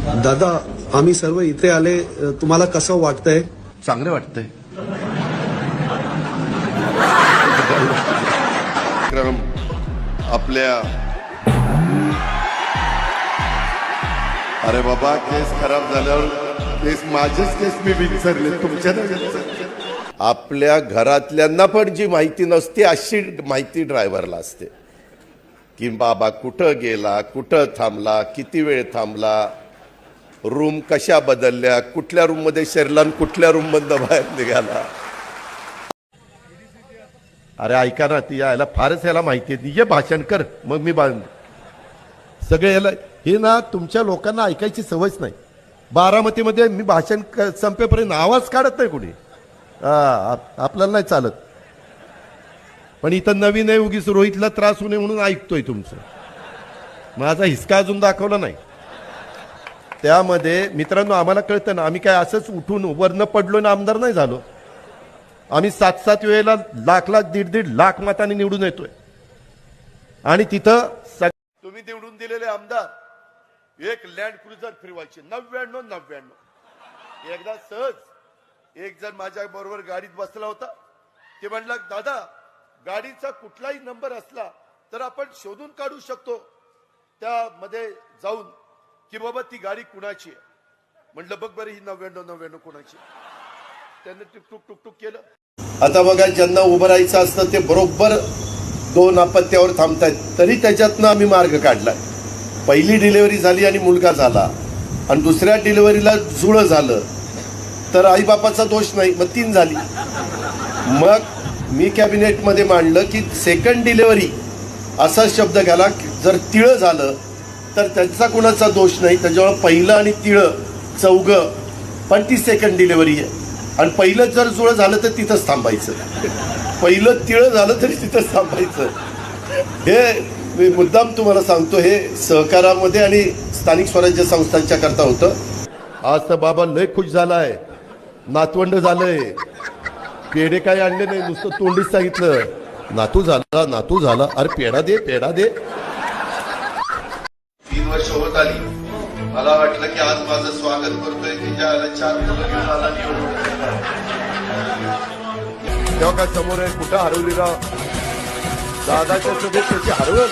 दादा, आम्ही सर्व इथे आले, तुम्हाला कसं वाटतंय? चांगलं वाटतंय. आपल्या अरे बाबा, केस खराब झाल्यावर केस माझेच केस मी विसरले, तुमच्या नाही. आपल्या घरातल्यांना पण जी माहिती नसते अशी माहिती ड्रायव्हरला असते की बाबा कुठं गेला, कुठं थांबला, किती वेळ थांबला, रूम कशा बदलल्या, कुठल्या रूम मध्ये शिरला, कुठल्या रूम मधनं बाहेर निघाला. अरे ऐका ना, ती यायला फारच याला माहिती आहे. ये भाषण कर, मग मी सगळे याला हे ना, तुमच्या लोकांना ऐकायची सवयच नाही. बारामतीमध्ये मी भाषण संपेपर्यंत आवाज काढत नाही कुणी. आपल्याला नाही चालत. पण इथं नवीन आहे, उगीच रोहितला त्रास होऊ नये म्हणून ऐकतोय तुमचं. माझा हिसका अजून दाखवला नाही. त्यामध्ये मित्रांनो, आम्हाला कळतं ना, आम्ही काय असंच उठून वरनं पडलो ना आमदार नाही झालो. आम्ही 7-7 वेळेला लाख 1.5 लाख मतांनी निवडून येतोय. आणि तिथं तुम्ही निवडून दिलेले आमदार एक लँड क्रुझर फिरवायचे 99. एकदा सहज एक जण माझ्या बरोबर गाडीत बसला होता. ते म्हणला, दादा गाडीचा कुठलाही नंबर असला तर आपण शोधून काढू शकतो त्यामध्ये जाऊन की बाबा ती गाडी कुणाची आहे. म्हटलं बघ बरं, ही 99 कुणाची. त्याने टुक टुक टुक केलं. आता बघा, ज्यांना उभं राहायचं असतं ते बरोबर 2 अपत्यावर थांबतायत, तरी त्याच्यातनं आम्ही मार्ग काढलाय. पहिली डिलिव्हरी झाली आणि मुलगा झाला, आणि दुसऱ्या डिलिव्हरीला जुळं झालं तर आईबापाचा दोष नाही, मग 3 झाली. मग मी कॅबिनेटमध्ये मांडलं की सेकंड डिलिव्हरी असा शब्द घाला, जर तिळं झालं तर त्यांचा कुणाचा दोष नाही. त्याच्यामुळे पहिलं आणि तिळं 4, पण ती सेकंड डिलिव्हरी आहे. आणि पहिलं जर जुळं झालं तर तिथंच थांबायचं. पहिलं तिळं झालं तरी तिथंच थांबायचं. हे मी मुद्दाम तुम्हाला सांगतो, हे सहकारामध्ये आणि स्थानिक स्वराज्य संस्थांच्या करता होतं. आज तर बाबा लय खुश झालाय, नातवंड झालंय. पेढे काय आणले नाही, नुसतं तोंडीच सांगितलं नातू झाला, नातू झाला. अरे पेढा दे, पेढा दे. 3 वर्ष होत आली. मला वाटलं की आज माझं स्वागत करतोय की ज्याला 4 मुलं घेऊन आला निवडून. तेव्हा काय समोर आहे, कुठं हरवली राव, दादाच्या सभेत त्याची हरवल.